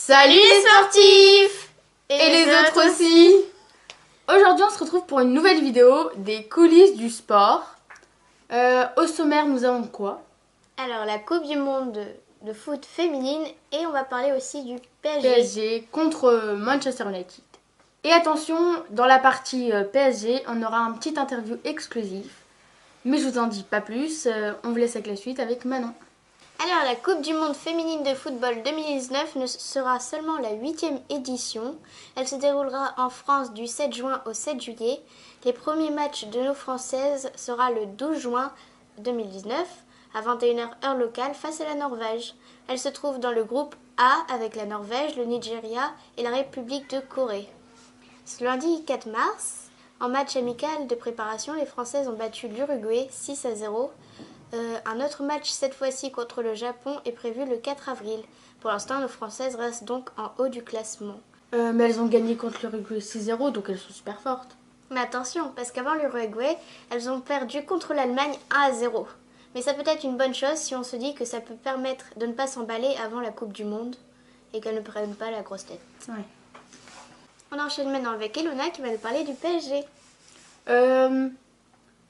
Salut les sportifs et les autres aussi. Aujourd'hui on se retrouve pour une nouvelle vidéo des coulisses du sport. Au sommaire nous avons quoi? Alors la Coupe du Monde de foot féminine et on va parler aussi du PSG. PSG contre Manchester United. Et attention, dans la partie PSG, on aura un petit interview exclusif. Mais je vous en dis pas plus, on vous laisse avec la suite avec Manon. Alors la Coupe du Monde féminine de football 2019 ne sera seulement la 8e édition. Elle se déroulera en France du 7 juin au 7 juillet. Les premiers matchs de nos Françaises sera le 12 juin 2019 à 21h heure locale face à la Norvège. Elle se trouve dans le groupe A avec la Norvège, le Nigeria et la République de Corée. Ce lundi 4 mars, en match amical de préparation, les Françaises ont battu l'Uruguay 6-0. Un autre match, cette fois-ci contre le Japon, est prévu le 4 avril. Pour l'instant, nos Françaises restent donc en haut du classement. Mais elles ont gagné contre l'Uruguay 6-0, donc elles sont super fortes. Mais attention, parce qu'avant l'Uruguay, elles ont perdu contre l'Allemagne 1-0. Mais ça peut être une bonne chose si on se dit que ça peut permettre de ne pas s'emballer avant la Coupe du Monde et qu'elles ne prennent pas la grosse tête. Ouais. On enchaîne maintenant avec Elona qui va nous parler du PSG.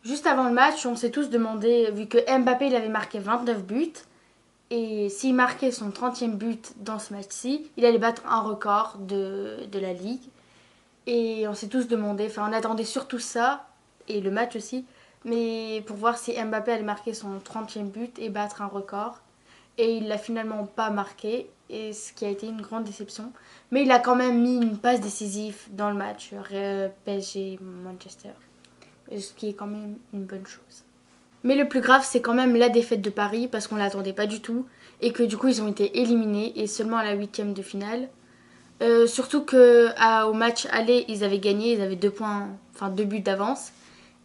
Juste avant le match, on s'est tous demandé, vu que Mbappé il avait marqué 29 buts, et s'il marquait son 30e but dans ce match-ci, il allait battre un record de la Ligue. Et on s'est tous demandé, enfin on attendait surtout ça, et le match aussi, mais pour voir si Mbappé allait marquer son 30e but et battre un record. Et il l'a finalement pas marqué, et ce qui a été une grande déception. Mais il a quand même mis une passe décisive dans le match PSG-Manchester. Ce qui est quand même une bonne chose. Mais le plus grave, c'est quand même la défaite de Paris, parce qu'on ne l'attendait pas du tout, et que du coup ils ont été éliminés, et seulement à la 8e de finale. Surtout qu'au match aller, ils avaient gagné, ils avaient 2 points, enfin 2 buts d'avance.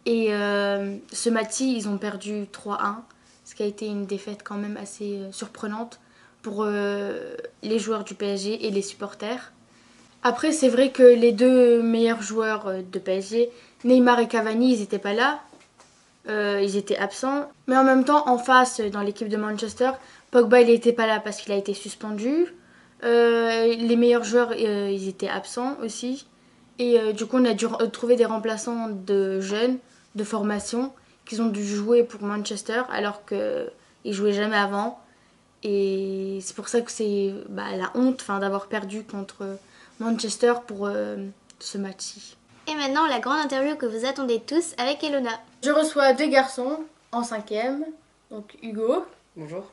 Et ce match-ci, ils ont perdu 3-1, ce qui a été une défaite quand même assez surprenante pour les joueurs du PSG et les supporters. Après, c'est vrai que les deux meilleurs joueurs de PSG, Neymar et Cavani, ils n'étaient pas là. Ils étaient absents. Mais en même temps, en face, dans l'équipe de Manchester, Pogba, il n'était pas là parce qu'il a été suspendu. Les meilleurs joueurs, ils étaient absents aussi. Et du coup, on a dû trouver des remplaçants de jeunes, de formation, qui ont dû jouer pour Manchester alors qu'ils jouaient jamais avant. Et c'est pour ça que c'est la honte d'avoir perdu contre Manchester pour ce match-ci. Et maintenant, la grande interview que vous attendez tous avec Elona. Je reçois 2 garçons en 5e, donc Hugo. Bonjour.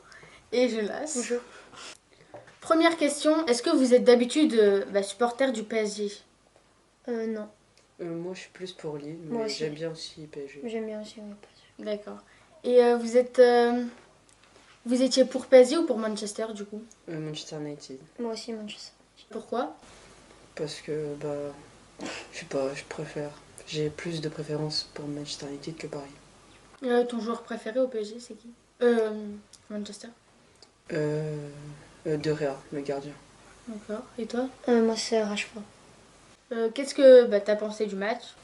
Et Jolas. Bonjour. Première question, est-ce que vous êtes d'habitude supporter du PSG? Non. Moi je suis plus pour Lille, Moi mais aussi. j'aime bien aussi PSG. J'aime bien aussi, oui. D'accord. Et vous étiez pour PSG ou pour Manchester du coup? Manchester United. Moi aussi, Manchester. Pourquoi? Parce que, je sais pas, je préfère. J'ai plus de préférence pour Manchester United que Paris. Ton joueur préféré au PSG, c'est qui? Manchester. De Gea, le gardien. D'accord. Et toi? Moi, c'est Rashford. Qu'est-ce que t'as pensé du match?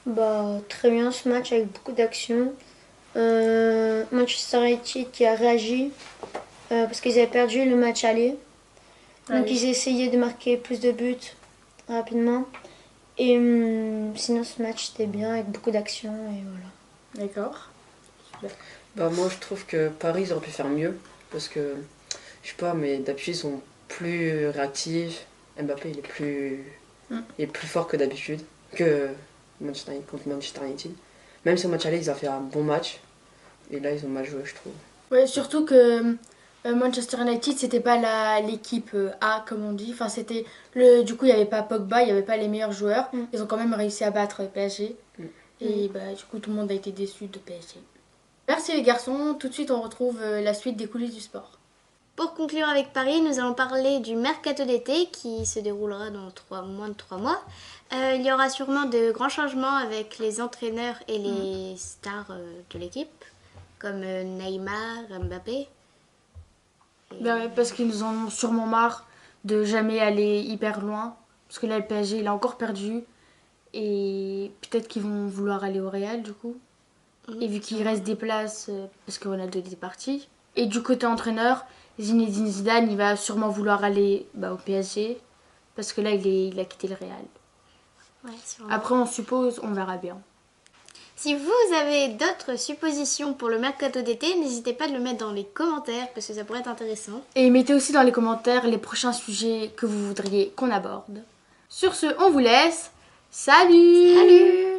Très bien ce match avec beaucoup d'action. Manchester United qui a réagi parce qu'ils avaient perdu le match aller. Donc ils essayaient de marquer plus de buts rapidement. Et sinon ce match c'était bien avec beaucoup d'action et voilà. D'accord. Moi je trouve que Paris ils auraient pu faire mieux. Parce que, je sais pas, mais d'habitude ils sont plus réactifs. Mbappé il est plus fort que d'habitude. Que contre Manchester United. Même si au match aller ils ont fait un bon match. Et là ils ont mal joué je trouve. Ouais, surtout que Manchester United, c'était pas l'équipe A comme on dit. Enfin, c'était du coup, il y avait pas Pogba, il y avait pas les meilleurs joueurs. Ils ont quand même réussi à battre PSG. Et du coup, tout le monde a été déçu de PSG. Merci les garçons. Tout de suite, on retrouve la suite des coulisses du sport. Pour conclure avec Paris, nous allons parler du mercato d'été qui se déroulera dans moins de 3 mois. Il y aura sûrement de grands changements avec les entraîneurs et les stars de l'équipe, comme Neymar, Mbappé. Parce qu'ils nous en ont sûrement marre de jamais aller hyper loin. Parce que là, le PSG, il a encore perdu. Et peut-être qu'ils vont vouloir aller au Real, du coup. Et vu qu'il reste des places, parce que Ronaldo est parti. Et du côté entraîneur, Zinedine Zidane, il va sûrement vouloir aller au PSG. Parce que là, il a quitté le Real. Ouais, sûrement. Après, on suppose, on verra bien. Si vous avez d'autres suppositions pour le mercato d'été, n'hésitez pas à le mettre dans les commentaires parce que ça pourrait être intéressant. Et mettez aussi dans les commentaires les prochains sujets que vous voudriez qu'on aborde. Sur ce, on vous laisse. Salut! Salut!